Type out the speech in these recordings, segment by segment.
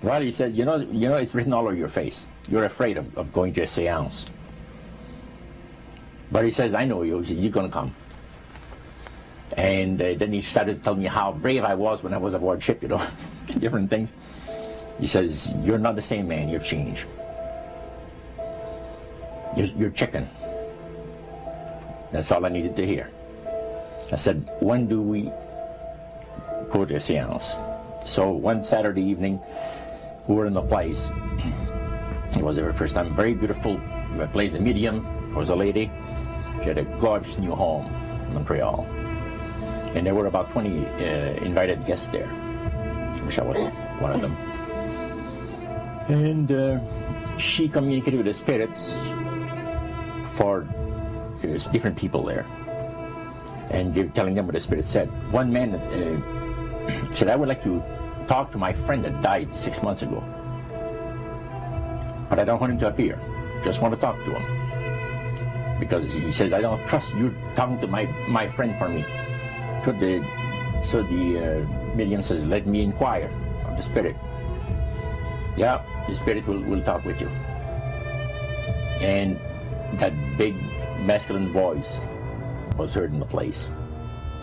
Well, he says, you know, it's written all over your face. You're afraid of going to a seance. But he says, I know you. He says, you're going to come. And then he started to tell me how brave I was when I was aboard ship, you know, different things. He says, you're not the same man, you're changed. You're chicken. That's all I needed to hear. I said, when do we go to a seance? So one Saturday evening, we were in the place. It was the first time. Very beautiful place, a medium. There was a lady. She had a gorgeous new home in Montreal. And there were about 20 invited guests there, which I was one of them. And she communicated with the spirits for different people there. And they were telling them what the spirit said. One man said, I would like to talk to my friend that died 6 months ago. But I don't want him to appear. Just want to talk to him. Because he says, I don't trust you talking to my friend for me. So the medium says, let me inquire of the spirit. Yeah, the spirit will talk with you. And that big masculine voice was heard in the place.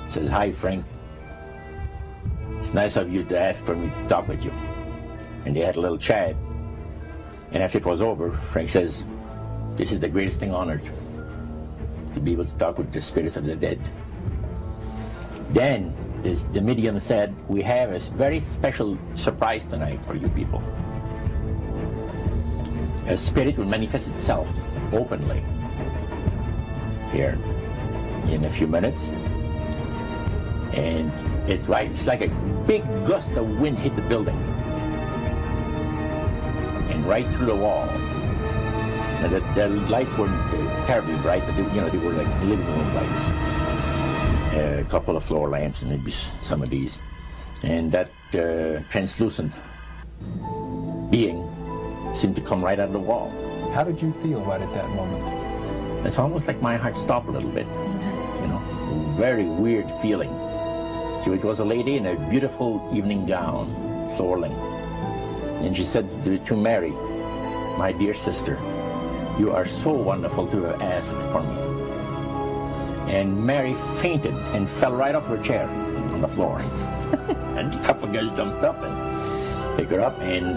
It says, hi, Frank. It's nice of you to ask for me to talk with you. And they had a little chat. And after it was over, Frank says, this is the greatest thing on earth, to be able to talk with the spirits of the dead. Then the medium said, we have a very special surprise tonight for you people. A spirit will manifest itself openly here in a few minutes. And it's like a big gust of wind hit the building. And right through the wall. Now the lights weren't terribly bright, but they were like living room lights. A couple of floor lamps and maybe some of these. And that translucent being seemed to come right out of the wall. How did you feel right at that moment? It's almost like my heart stopped a little bit. You know, very weird feeling. So it was a lady in a beautiful evening gown, swirling. And she said to Mary, my dear sister, you are so wonderful to have asked for me. And Mary fainted and fell right off her chair on the floor. And a couple of guys jumped up and picked her up, and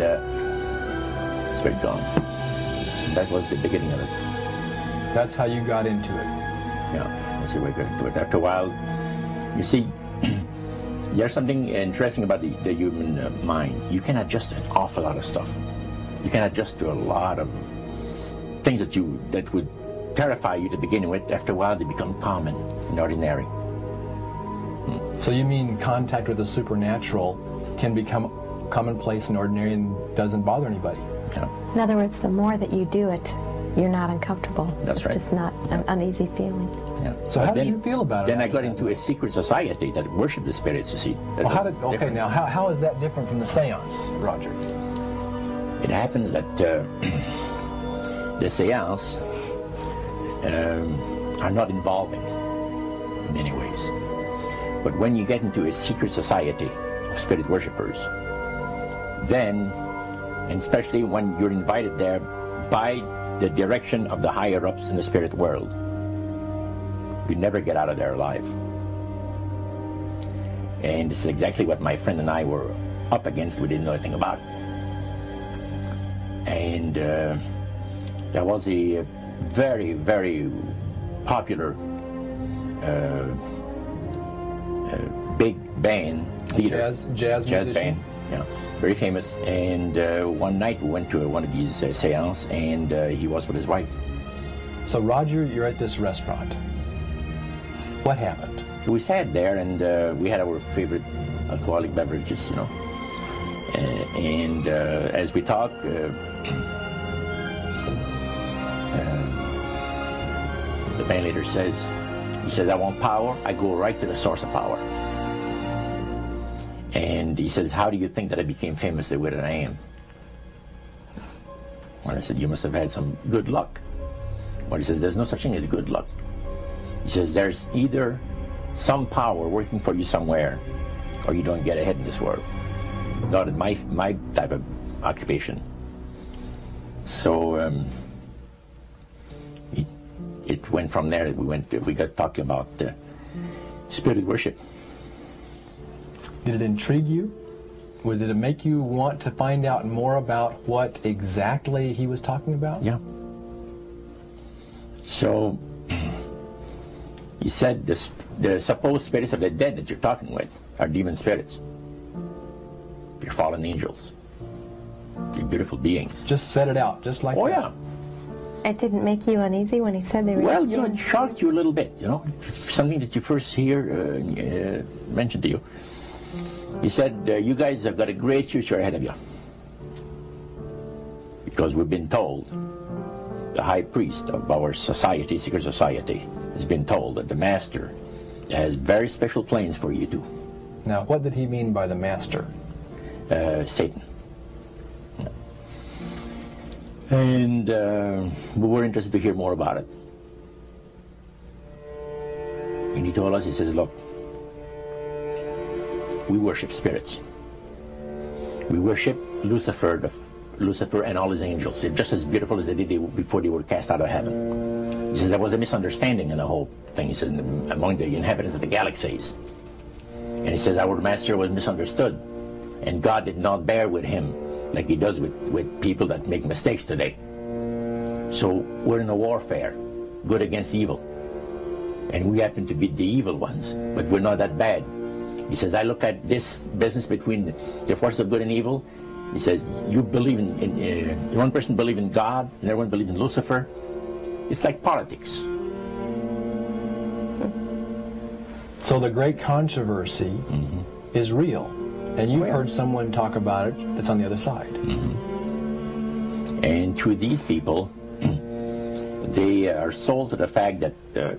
spirit gone. And that was the beginning of it. That's how you got into it. Yeah, that's the way I got into it. After a while, you see, there's something interesting about the human mind. You can adjust an awful lot of stuff. You can adjust to a lot of things that would terrify you to begin with. After a while, they become common and ordinary. So you mean contact with the supernatural can become commonplace and ordinary and doesn't bother anybody? Yeah. In other words, the more that you do it, you're not uncomfortable. That's right. It's just not an uneasy feeling. Yeah. So how did you feel about it? Then I got into a secret society that worshiped the spirits, you see. Well, how is that different from the seance, Roger? It happens that the seance are not involving in many ways. But when you get into a secret society of spirit worshippers, then, and especially when you're invited there by the direction of the higher-ups in the spirit world, you never get out of there alive. And this is exactly what my friend and I were up against. We didn't know anything about. And there was a very, very popular big band leader. Jazz musician? Band, yeah, very famous. And one night we went to one of these seances, and he was with his wife. So Roger, you're at this restaurant. What happened? We sat there, and we had our favorite alcoholic beverages, you know. And as we talked, the band leader says, I want power. I go right to the source of power. And he says, how do you think that I became famous the way that I am? Well, I said, you must have had some good luck. Well, he says, there's no such thing as good luck. He says, there's either some power working for you somewhere, or you don't get ahead in this world. Not in my type of occupation. So it went from there. We got talking about spirit worship. Did it intrigue you? Or did it make you want to find out more about what exactly he was talking about? Yeah. So he said the supposed spirits of the dead that you're talking with are demon spirits. They're fallen angels. They're beautiful beings. Just set it out, just like that. Oh, yeah. It didn't make you uneasy when he said they were Well, demon it shocked you a little bit, something that you first hear mentioned to you. He said, you guys have got a great future ahead of you. Because we've been told, the high priest of our society, secret society, has been told that the master has very special plans for you too. Now, what did he mean by the master? Satan. And we were interested to hear more about it. And he told us, he says, look, we worship spirits. We worship Lucifer and all his angels. They're just as beautiful as they did before they were cast out of heaven. He says there was a misunderstanding in the whole thing. He says among the inhabitants of the galaxies. And he says our master was misunderstood. And God did not bear with him like he does with people that make mistakes today. So we're in a warfare, good against evil. And we happen to be the evil ones, but we're not that bad. He says, I look at this business between the forces of good and evil. He says, you believe in one person believes in God, and everyone believes in Lucifer. It's like politics. So the great controversy is real. And you've heard someone talk about it that's on the other side. And to these people, they are sold to the fact that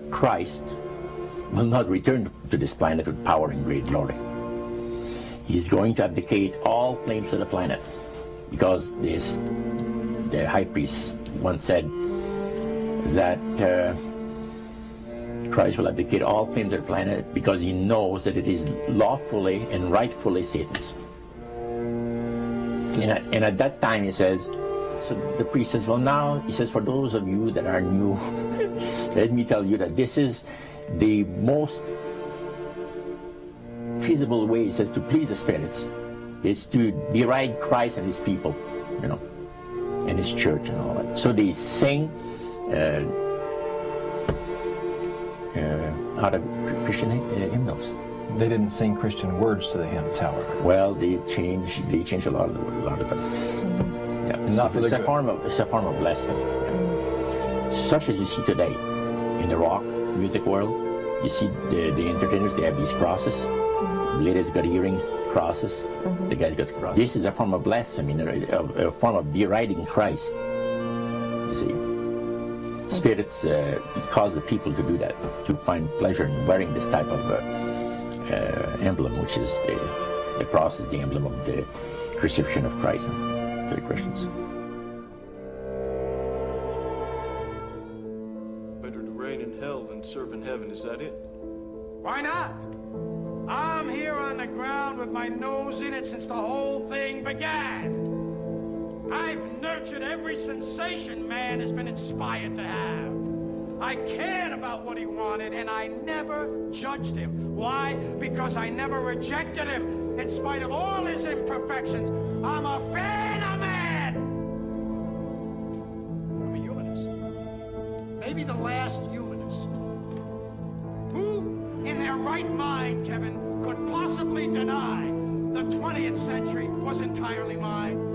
Christ will not return to this planet with power and great glory. He's going to abdicate all claims to the planet, because the high priest once said that Christ will abdicate all claims to the planet because he knows that it is lawfully and rightfully Satan's. And at that time, he says, so the priest says, well, now, he says, for those of you that are new, let me tell you that this is the most feasible way, he says, to please the spirits. It's to deride Christ and his people, and his church and all that. So they sing out of Christian hymnals. They didn't sing Christian words to the hymns, however. Well, they changed a lot of them. Yeah. And not for it's the a form of blasphemy. Yeah. Such as you see today in the rock music world. You see the entertainers, they have these crosses. The ladies got earrings, crosses. The guys got crosses. This is a form of blasphemy, a form of deriding Christ. You see. Spirits cause the people to do that, to find pleasure in wearing this type of emblem, which is the cross is the emblem of the crucifixion of Christ for the Christians. Better to reign in hell than serve in heaven, is that it? Why not? I'm here on the ground with my nose in it since the whole thing began. I've nurtured every sensation man has been inspired to have. I cared about what he wanted, and I never judged him. Why? Because I never rejected him. In spite of all his imperfections, I'm a fan of man. I'm a humanist. Maybe the last humanist. Who, in their right mind, Kevin, could possibly deny the 20th century was entirely mine?